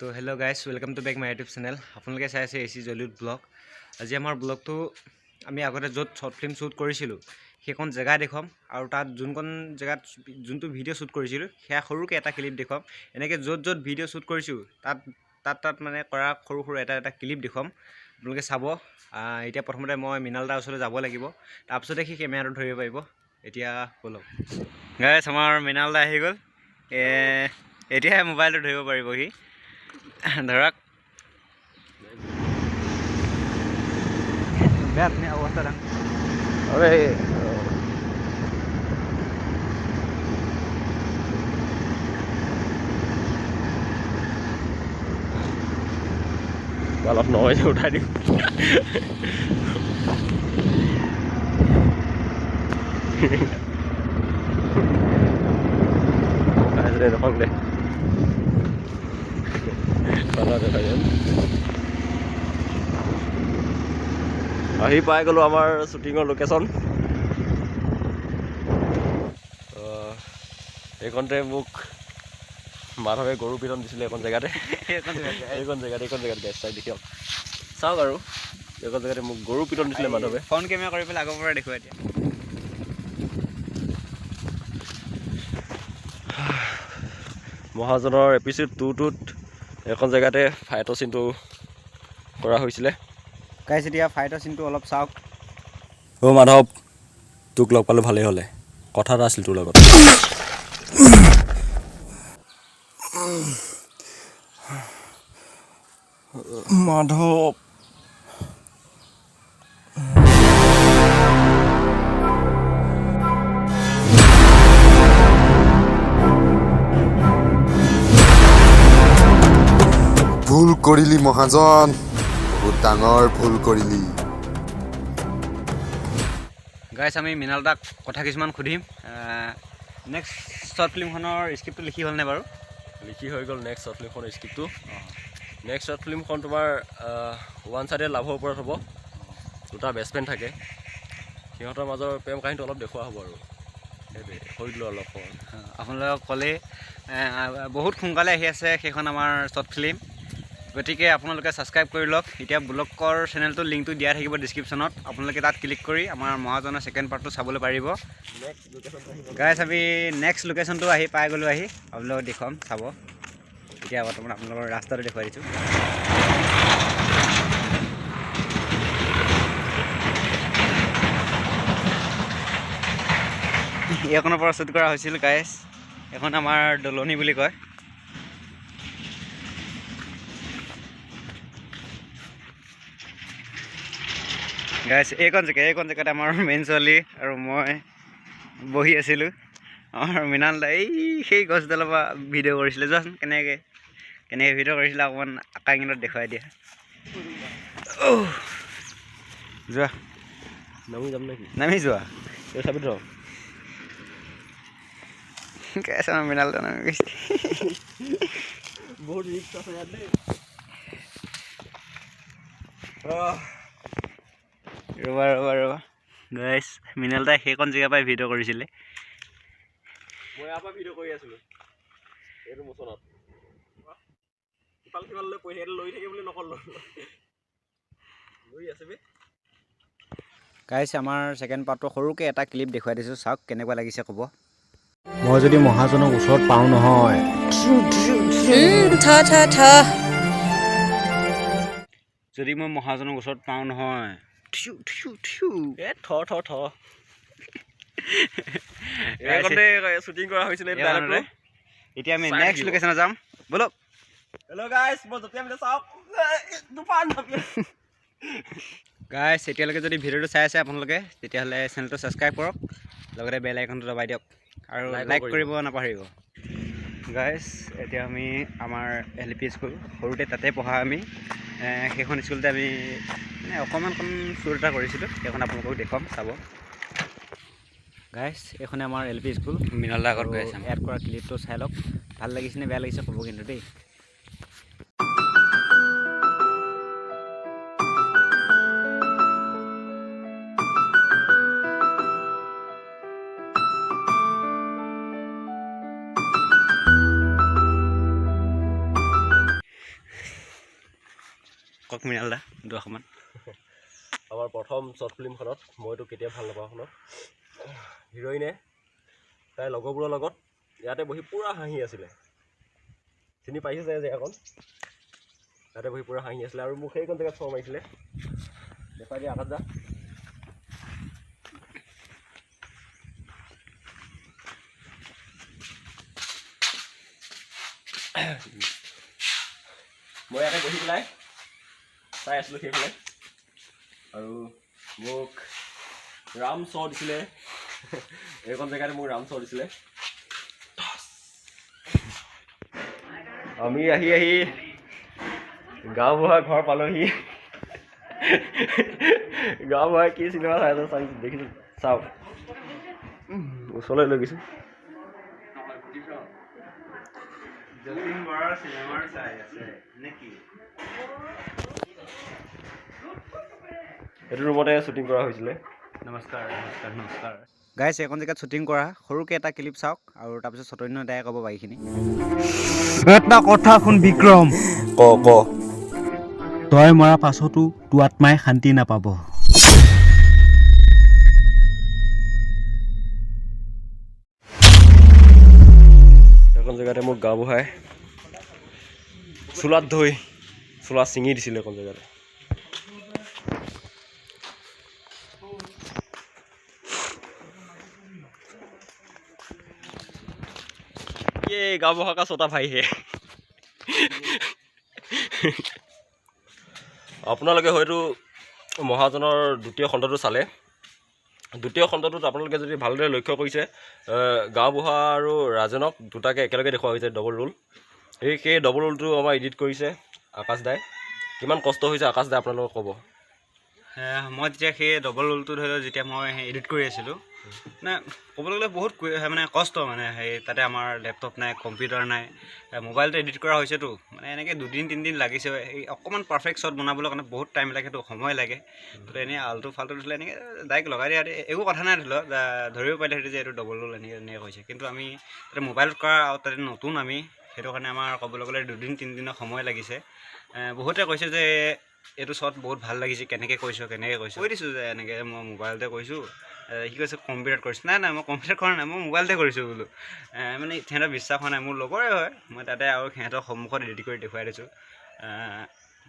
তো hello' guys, welcome to back my YouTube channel. আপোনালোকে চাই আছে AC জলিউড ব্লগ। আজি আমাৰ ব্লগটো আমি আগতে য'ত শ্বৰ্ট ফিল্ম শ্বুট কৰিছিলোঁ সেইখন জেগা দেখুৱাম, আৰু তাত যোনখন জেগাত যোনটো ভিডিঅ' শ্বুট কৰিছিলোঁ সেয়া সৰুকৈ এটা ক্লিপ দেখুৱাম। এনেকৈ য'ত য'ত ভিডিঅ' শ্বুট কৰিছোঁ তাত মানে কৰা সৰু সৰু এটা ক্লিপ দেখুৱাম, আপোনালোকে চাব। এতিয়া প্ৰথমতে মই মৃণাল দাৰ ওচৰলৈ যাব লাগিব, তাৰপিছতে সি কেমেৰাটো ধৰিব পাৰিব। এতিয়া ব'লক গাইজ, আমাৰ মৃণাল দা আহি গ'ল। এতিয়াহে মোবাইলটো ধৰিব পাৰিব সি। ধৰক বেয়া ধুনীয়া অৱস্থা দাম। অলপ নহয় উঠাই দিম। দেখক দে আহি পাই গ'লো আমাৰ শ্বুটিঙৰ লোকেশ্যন। এইখনতে মোক মাধৱে গৰু পিটন দিছিলে এইখন জেগাতে। এইখন জেগাত গেছ চাই দেখি চাওক, আৰু এইখন জেগাতে মোক গৰু পিটন দিছিলে মাধৱে। ফ্ৰণ্ট কেমেৰা কৰি পেলাই আগৰ পৰা দেখুৱাই দিয়া। মহাজনৰ এপিচোড 2টোত এখন জেগাতে ফাইটৰ চিনটো কৰা হৈছিলে। গাইজ, এতিয়া ফাইটৰ চিনটো অলপ চাওক। অ' মাধৱ, তোক লগ পালোঁ ভালেই হ'লে। কথা এটা আছিল তোৰ লগত। মাধৱ, ভুল কৰিলি মহাজন, বহুত ডাঙৰ ভুল কৰিলি। গাইজ, আমি মৃণাল দাক কথা কিছুমান সুধিম। নেক্সট শ্বৰ্ট ফিল্মখনৰ স্ক্ৰিপ্টটো লিখি হ'লনে বাৰু? লিখি হৈ গ'ল নেক্সট শ্বৰ্ট ফিল্মখনৰ স্ক্ৰিপ্টটো। নেক্সট শ্বৰ্ট ফিল্মখন তোমাৰ ওৱান ছাইডেড লাভৰ ওপৰত হ'ব। দুটা বেষ্টফ্ৰেণ্ড থাকে, সিহঁতৰ মাজৰ প্ৰেম কাহিনীটো অলপ দেখুওৱা হ'ব, আৰু সেইটোৱে হৈ দিলোঁ অলপ সময়। আপোনালোকক ক'লেই বহুত সোনকালে আহি আছে সেইখন আমাৰ শ্বৰ্ট ফিল্ম, গতিকে আপোনালোকে ছাবস্ক্ৰাইব কৰি লওক। এতিয়া ব্লগৰ চেনেলটোৰ লিংকটো দিয়া থাকিব ডিছক্ৰিপশ্যনত, আপোনালোকে তাত ক্লিক কৰি আমাৰ মহাজনৰ ছেকেণ্ড পাৰ্টটো চাবলৈ পাৰিব। গাইজ, আমি নেক্সট লোকেশ্যনটো আহি পাই গ'লোঁ। আপোনালোকক দেখুৱাম, চাব। এতিয়া বৰ্তমান আপোনালোকৰ ৰাস্তাটো দেখুৱাই দিছোঁ। এইখনৰ পৰা শ্বুট কৰা হৈছিল গাইজ। এখন আমাৰ দলনি বুলি কয়। গাইজ, এইখন জেগাতে আমাৰ মেইন ছোৱালী আৰু মই বহি আছিলোঁ। আমাৰ মৃণাল দা সেই গছডালৰ পৰা ভিডিঅ' কৰিছিলে। যোৱাচোন কেনেকৈ ভিডিঅ' কৰিছিলে, অকণমান আকাংকিত দেখুৱাই দিয়া। যোৱা, নামি যাম নেকি? নামি যোৱা। চাবি ধৰ। গাইজ, আমাৰ মৃণাল দা নামি গৈছে। বহুত ৰিক্স আছে ইয়াত দেই। ৰ'বা গাইজ, মৃণাল দাই সেইখন জেগাৰ পৰাই ভিডিঅ' কৰিছিলে। মই ইয়াৰ পৰা ভিডিঅ' কৰি আছিলোঁ এইটো মোচনত। ইফাল সিফাললৈ পঢ়ি লৈ থাকে বুলি নক'লো, লৈ আছে বে। গাইজ, আমাৰ ছেকেণ্ড পাৰ্টটো সৰুকৈ এটা ক্লিপ দেখুৱাই দিছোঁ, চাওক কেনেকুৱা লাগিছে ক'ব। মই যদি মহাজনক ওচৰত পাওঁ নহয়, যদি মই মহাজনক ওচৰত পাওঁ নহয়, শ্বুটিং কৰা হৈছিলে। এতিয়া আমি নেক্সট লোকেশ্যনত যাম, ব'লক। হেল্ল' গাইজ, মই যেতিয়া মিলে চাওক। গাইজ, এতিয়ালৈকে যদি ভিডিঅ'টো চাই আছে আপোনালোকে, তেতিয়াহ'লে চেনেলটো ছাবস্ক্ৰাইব কৰক, লগতে বেল আইকনটো দবাই দিয়ক, আৰু লাইক কৰিব নাপাহৰিব। গাইজ, এতিয়া আমি আমাৰ LP স্কুল, সৰুতে তাতে পঢ়া আমি। সেইখন স্কুলতে আমি মানে অকণমান শ্বুট এটা কৰিছিলোঁ, সেইখন আপোনালোকক দেখুৱাম, চাব। গাইজ, এইখনে আমাৰ LP স্কুল। মৃণাল দা আগত গৈ আছে। এড কৰা ক্লিপটো চাই লওক, ভাল লাগিছেনে বেয়া লাগিছে ক'ব কিন্তু দেই। কওক মৃণাল দা দুআষাৰমান। আমাৰ প্ৰথম শ্বৰ্ট ফিল্মখনত মইতো কেতিয়া ভাল নাপাওঁখনত হিৰইনে তাইৰ লগৰবোৰৰ লগত ইয়াতে বহি পূৰা হাঁহি আছিলে। চিনি পাইছে যে জেগাকণ, ইয়াতে বহি পূৰা হাঁহি আছিলে আৰু মোক সেইকণ জেগাত চৰ মাৰিছিলে। দেখুৱাই দিয়া আকাশ দা। মই ইয়াতে বহি পেলাই চাই আছিলোঁ সেইফালে আৰু মোক ৰাম চৰ দিছিলে। এইকণ জেগাতে মোক ৰাম চৰ দিছিলে। আমি আহি গাঁওবুঢ়া ঘৰ পালোহি। গাঁওবুঢ়াই কি চিনেমা চাই আছে চাই দেখিছোঁ, চাওক ওচৰলৈ লৈ গৈছোঁ। এইটো ৰুমতে শ্বুটিং কৰা হৈছিলে। নমস্কাৰ। গাইছ, এখন জেগাত শ্বুটিং কৰা সৰুকৈ এটা ক্লিপ চাওক আৰু তাৰপিছত চতন্য দায়ে ক'ব বাকীখিনি। এটা কথা শুন বিক্ৰম, ক তই মৰা পাছতো তোৰ আত্মাই শান্তি নাপাব। এখন জেগাতে মোক গাঁওবুঢ়াই চোলাত ধৰি চোলা ছিঙি দিছিলে এখন জেগাতে। ये गाँवबुढ़ा का छोटा भाई है। আপোনালোকে হয়তো মহাজনৰ দ্বিতীয় খণ্ডটো চালে। দ্বিতীয় খণ্ডটোত আপোনালোকে যদি ভালদৰে লক্ষ্য কৰিছে, গাঁওবুঢ়া আৰু ৰাজেনক দুটাকে একেলগে দেখুওৱা হৈছে ডবল ৰোল। সেই ডবল ৰোলটো আমাৰ এডিট কৰিছে আকাশ দাই। কিমান কষ্ট হৈছে আকাশ দাই আপোনালোকক ক'ব। মই যেতিয়া সেই ডবল ৰোলটো ধৰি লওক যেতিয়া মই এডিট কৰি আছিলোঁ, মানে ক'বলৈ গ'লে বহুত মানে কষ্ট, মানে সেই তাতে আমাৰ লেপটপ নাই, কম্পিউটাৰ নাই, মোবাইলতে এডিট কৰা হৈছেতো, মানে এনেকৈ 2-3 দিন লাগিছে। এই অকণমান পাৰফেক্ট শ্বট বনাবলৈ কাৰণে বহুত টাইম লাগে, সেইটো সময় লাগে। তো এনেই আল্টু ফাল্টু দিলে এনেকৈ ডাইৰেক্ট লগাই দিয়া একো কথা নাই, ধৰি লওক ধৰিব পাৰিলে সেইটো যে এইটো ডবল ৰোল এনেকৈ হৈছে। কিন্তু আমি তাতে মোবাইলত কৰা আৰু তাতে নতুন আমি, সেইটো কাৰণে আমাৰ ক'বলৈ গ'লে 2-3 দিনৰ সময় লাগিছে। বহুতে কৈছে যে এইটো শ্বট বহুত ভাল লাগিছে, কেনেকৈ কৈছোঁ কৈ দিছোঁ যে এনেকৈ মই মোবাইলতে কৰিছোঁ। সি কৈছে কম্পিউটাৰত কৰিছোঁ। নাই মই কম্পিউটাৰত কৰা নাই, মই মোবাইলতে কৰিছোঁ বোলো। মানে সিহঁতৰ বিশ্বাস হোৱা নাই, মোৰ লগৰে হয়। মই তাতে আৰু সিহঁতৰ সন্মুখত এডিট কৰি দেখুৱাই দিছোঁ।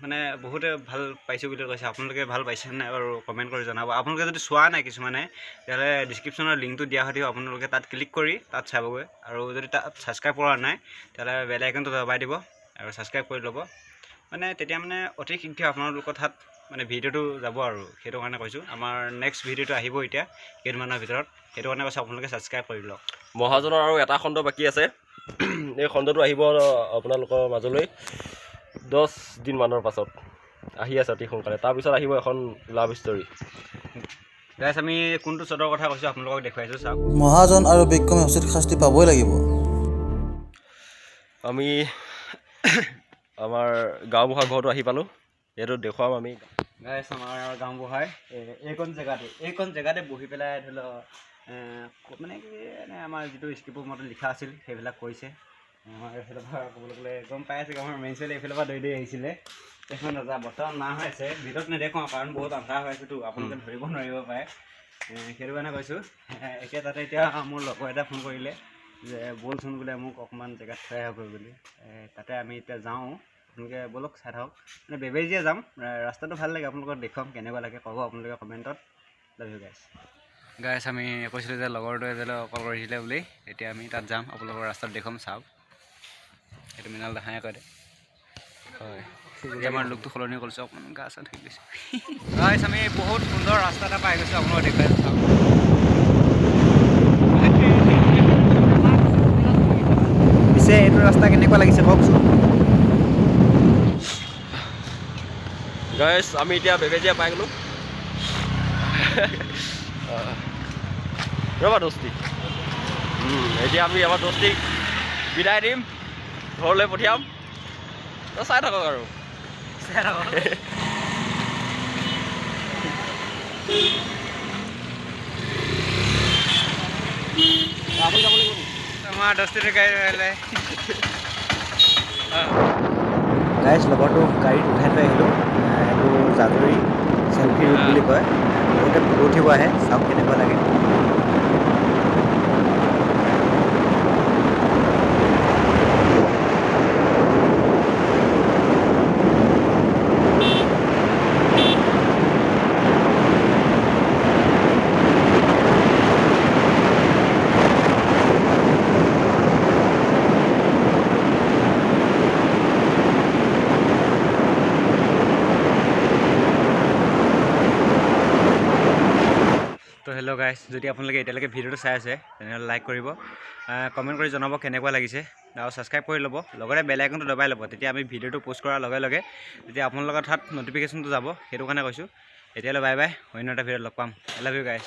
মানে বহুতে ভাল পাইছোঁ বুলি কৈছে। আপোনালোকে ভাল পাইছে নাই বাৰু কমেণ্ট কৰি জনাব। আপোনালোকে যদি চোৱা নাই কিছুমানে, তেতিয়াহ'লে ডিছক্ৰিপশ্যনৰ লিংকটো দিয়া হৈ থাকিব, আপোনালোকে তাত ক্লিক কৰি তাত চাবগৈ। আৰু যদি তাত ছাবস্ক্ৰাইব কৰা নাই, তেতিয়াহ'লে বেল আইকনটো দবাই দিব আৰু ছাবস্ক্ৰাইব কৰি ল'ব। মানে তেতিয়া মানে অতি শীঘ্ৰে আপোনালোকৰ তাত মানে ভিডিঅ'টো যাব আৰু সেইটো কাৰণে কৈছোঁ। আমাৰ নেক্সট ভিডিঅ'টো আহিব এতিয়া কেইদিনমানৰ ভিতৰত, সেইটো কাৰণে কৈছোঁ আপোনালোকে ছাবস্ক্ৰাইব কৰি লওক। মহাজনৰ আৰু এটা খণ্ড বাকী আছে। এই খণ্ডটো আহিব আপোনালোকৰ মাজলৈ 10 দিনমানৰ পাছত, আহি আছে অতি সোনকালে। তাৰপিছত আহিব এখন লাভ ষ্টৰী। গাইছ, আমি কোনটো শ্বটৰ কথা কৈছোঁ আপোনালোকক দেখুৱাইছোঁ, চাওক। মহাজন আৰু বিক্ৰমে উচিত শাস্তি পাবই লাগিব। আমি আমাৰ গাঁওবুঢ়া ঘৰটো আহি পালোঁ। এইটো দেখুৱাম আমি। গাইছ, আমাৰ গাঁওবুঢ়াই এইকণ জেগাতে বহি পেলাই ধৰি লওক মানে কি এনে আমাৰ যিটো স্ক্ৰিপ্টৰ মতে লিখা আছিল সেইবিলাক কৰিছে। আমাৰ এইফালৰ পৰা ক'বলৈ গ'লে গম পাই আছে, আমাৰ মেইন চাইড এইফালৰ পৰা দৈ আহিছিলে। এখন ৰজা বৰ্তমান না হৈ আছে, ভিতৰত নেদেখুৱাওঁ কাৰণ বহুত আন্ধাৰ হৈ আছেতো, আপোনালোকে ধৰিব নোৱাৰিব পাৰে। সেইটো কাৰণে কৈছোঁ। এতিয়া তাতে এতিয়া মোৰ লগৰ এটা ফোন কৰিলে যে ব'লচোন বোলে মোক অকণমান জেগাত থৈ আহিব বুলি। তাতে আমি এতিয়া যাওঁ, আপোনালোকে ব'লক চাই থাকক। মানে বেবেজীয়া যাম, ৰাস্তাটো ভাল লাগে, আপোনালোকক দেখুৱাম কেনেকুৱা লাগে, ক'ব আপোনালোকে কমেণ্টত। লাভ ইউ গাইছ, আমি কৈছিলোঁ যে লগৰটোৱে যে কল কৰিছিলে বুলি, এতিয়া আমি তাত যাম, আপোনালোকৰ ৰাস্তাত দেখুৱাম, চাওক। সেইটো মৃণাল দাহাঁয়ে কয় দে। হয়, এতিয়া আমাৰ লুকটো সলনি কৰিছোঁ, অকণমান গা চা ধুই লৈছোঁ। গাইছ, আমি বহুত সুন্দৰ ৰাস্তা এটা পাই গৈছোঁ, আপোনালোকে দেখুৱাই চাওক। পিছে এইটো ৰাস্তা কেনেকুৱা লাগিছে কওকচোন। গাইছ, আমি এতিয়া বেবেজীয়া পাই গ'লোঁ। ৰ'বা দোস্তি, এতিয়া আমি আমাৰ দোস্তিক বিদায় দিম, ঘৰলৈ পঠিয়াম। চাই থাকক আৰু আমাৰ দোস্তিটো গাইছ, লগৰটো গাড়ীত উঠাই থৈ আহিলোঁ। এইটো জাজৰি চেলফি ৰুট বুলি কয়। বহুতে ফটো উঠিব আহে, চাওক কেনেকুৱা লাগে। তো হেল্ল' গাইজ, যদি আপোনালোকে এতিয়ালৈকে ভিডিঅ'টো চাই আছে তেনেহ'লে লাইক কৰিব, কমেণ্ট কৰি জনাব কেনেকুৱা লাগিছে, আৰু ছাবস্ক্ৰাইব কৰি ল'ব, লগতে বেল আইকনটো দবাই ল'ব। তেতিয়া আমি ভিডিঅ'টো প'ষ্ট কৰাৰ লগে লগে তেতিয়া আপোনালোকৰ তাত ন'টিফিকেশ্যনটো যাব, সেইটো কাৰণে কৈছোঁ। এতিয়ালৈ বাই বাই, অন্য এটা ভিডিঅ'ত লগ পাম। I love you guys.